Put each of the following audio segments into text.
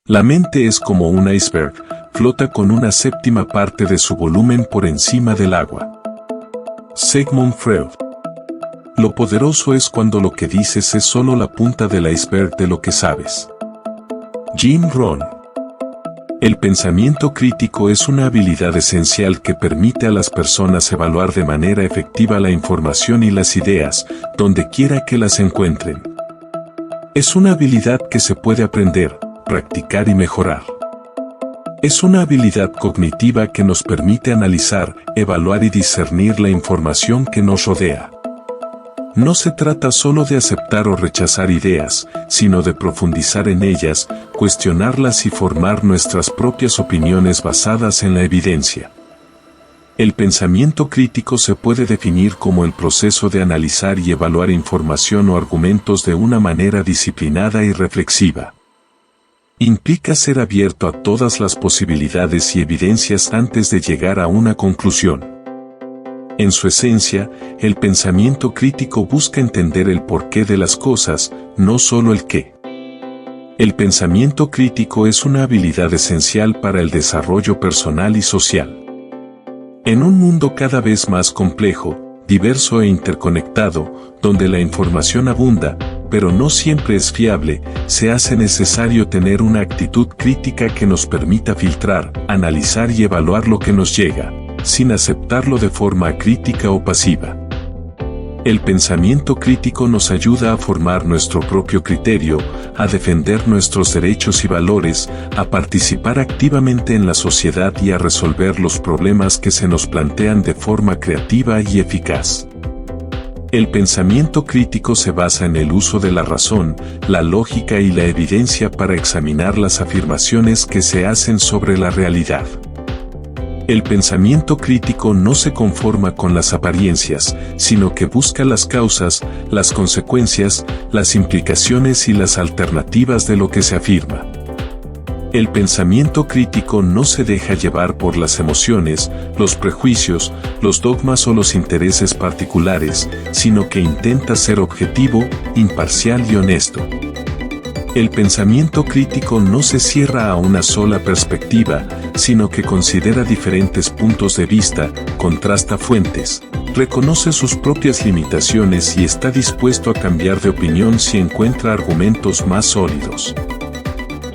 La mente es como un iceberg, flota con una séptima parte de su volumen por encima del agua. Sigmund Freud. Lo poderoso es cuando lo que dices es solo la punta del iceberg de lo que sabes. Jim Rohn. El pensamiento crítico es una habilidad esencial que permite a las personas evaluar de manera efectiva la información y las ideas, donde quiera que las encuentren. Es una habilidad que se puede aprender, practicar y mejorar. Es una habilidad cognitiva que nos permite analizar, evaluar y discernir la información que nos rodea. No se trata solo de aceptar o rechazar ideas, sino de profundizar en ellas, cuestionarlas y formar nuestras propias opiniones basadas en la evidencia. El pensamiento crítico se puede definir como el proceso de analizar y evaluar información o argumentos de una manera disciplinada y reflexiva. Implica ser abierto a todas las posibilidades y evidencias antes de llegar a una conclusión. En su esencia, el pensamiento crítico busca entender el porqué de las cosas, no solo el qué. El pensamiento crítico es una habilidad esencial para el desarrollo personal y social. En un mundo cada vez más complejo, diverso e interconectado, donde la información abunda, pero no siempre es fiable, se hace necesario tener una actitud crítica que nos permita filtrar, analizar y evaluar lo que nos llega, sin aceptarlo de forma crítica o pasiva. El pensamiento crítico nos ayuda a formar nuestro propio criterio, a defender nuestros derechos y valores, a participar activamente en la sociedad y a resolver los problemas que se nos plantean de forma creativa y eficaz. El pensamiento crítico se basa en el uso de la razón, la lógica y la evidencia para examinar las afirmaciones que se hacen sobre la realidad. El pensamiento crítico no se conforma con las apariencias, sino que busca las causas, las consecuencias, las implicaciones y las alternativas de lo que se afirma. El pensamiento crítico no se deja llevar por las emociones, los prejuicios, los dogmas o los intereses particulares, sino que intenta ser objetivo, imparcial y honesto. El pensamiento crítico no se cierra a una sola perspectiva, sino que considera diferentes puntos de vista, contrasta fuentes, reconoce sus propias limitaciones y está dispuesto a cambiar de opinión si encuentra argumentos más sólidos.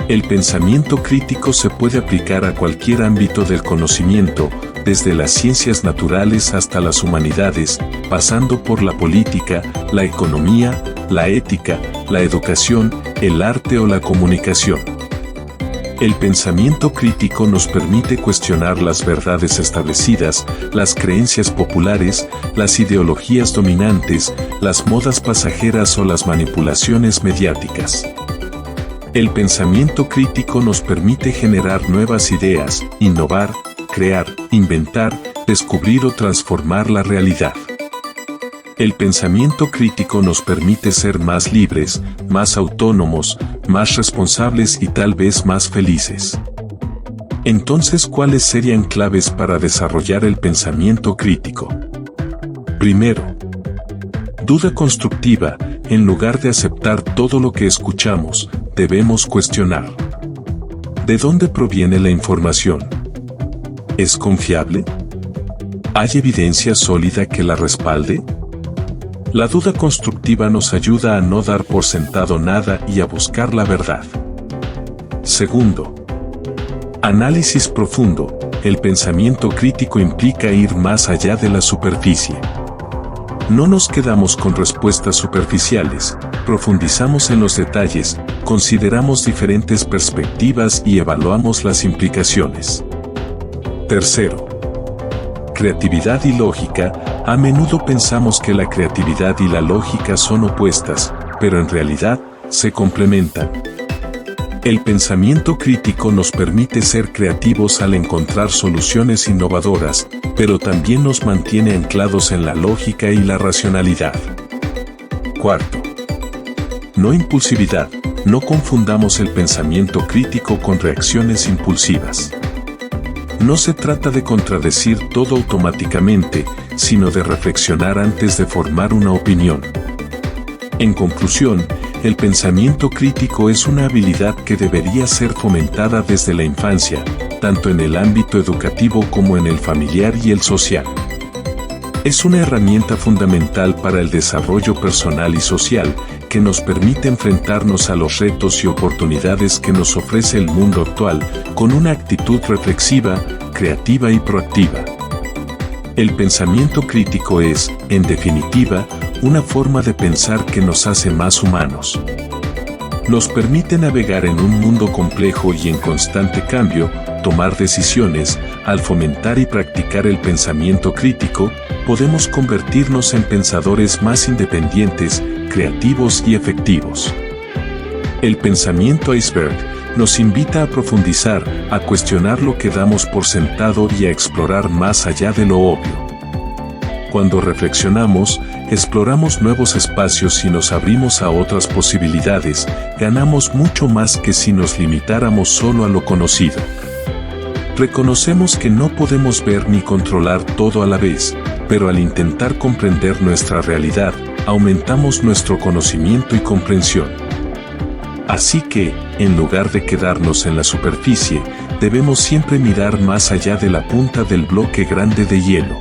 El pensamiento crítico se puede aplicar a cualquier ámbito del conocimiento, desde las ciencias naturales hasta las humanidades, pasando por la política, la economía, la ética, la educación, el arte o la comunicación. El pensamiento crítico nos permite cuestionar las verdades establecidas, las creencias populares, las ideologías dominantes, las modas pasajeras o las manipulaciones mediáticas. El pensamiento crítico nos permite generar nuevas ideas, innovar, crear, inventar, descubrir o transformar la realidad. El pensamiento crítico nos permite ser más libres, más autónomos, más responsables y tal vez más felices. Entonces, ¿cuáles serían claves para desarrollar el pensamiento crítico? Primero, duda constructiva. En lugar de aceptar todo lo que escuchamos, debemos cuestionar. ¿De dónde proviene la información? ¿Es confiable? ¿Hay evidencia sólida que la respalde? La duda constructiva nos ayuda a no dar por sentado nada y a buscar la verdad. Segundo, análisis profundo. El pensamiento crítico implica ir más allá de la superficie. No nos quedamos con respuestas superficiales, profundizamos en los detalles, consideramos diferentes perspectivas y evaluamos las implicaciones. Tercero, creatividad y lógica. A menudo pensamos que la creatividad y la lógica son opuestas, pero en realidad se complementan. El pensamiento crítico nos permite ser creativos al encontrar soluciones innovadoras, pero también nos mantiene anclados en la lógica y la racionalidad. Cuarto, no impulsividad. No confundamos el pensamiento crítico con reacciones impulsivas. No se trata de contradecir todo automáticamente, sino de reflexionar antes de formar una opinión. En conclusión, el pensamiento crítico es una habilidad que debería ser fomentada desde la infancia, tanto en el ámbito educativo como en el familiar y el social. Es una herramienta fundamental para el desarrollo personal y social, que nos permite enfrentarnos a los retos y oportunidades que nos ofrece el mundo actual, con una actitud reflexiva, creativa y proactiva. El pensamiento crítico es, en definitiva, una forma de pensar que nos hace más humanos. Nos permite navegar en un mundo complejo y en constante cambio, tomar decisiones. Al fomentar y practicar el pensamiento crítico, podemos convertirnos en pensadores más independientes, creativos y efectivos. El pensamiento iceberg nos invita a profundizar, a cuestionar lo que damos por sentado y a explorar más allá de lo obvio. Cuando reflexionamos, exploramos nuevos espacios y nos abrimos a otras posibilidades, ganamos mucho más que si nos limitáramos solo a lo conocido. Reconocemos que no podemos ver ni controlar todo a la vez, pero al intentar comprender nuestra realidad, aumentamos nuestro conocimiento y comprensión. Así que, en lugar de quedarnos en la superficie, debemos siempre mirar más allá de la punta del bloque grande de hielo.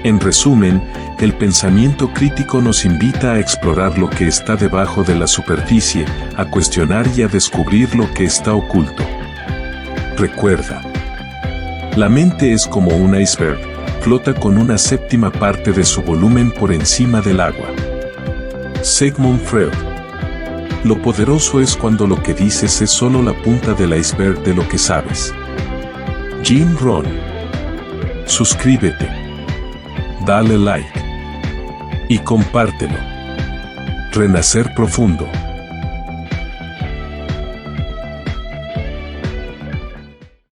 En resumen, el pensamiento crítico nos invita a explorar lo que está debajo de la superficie, a cuestionar y a descubrir lo que está oculto. Recuerda, la mente es como un iceberg, flota con una séptima parte de su volumen por encima del agua. Sigmund Freud. Lo poderoso es cuando lo que dices es solo la punta del iceberg de lo que sabes. Jim Rohn. Suscríbete, dale like y compártelo. Renacer profundo.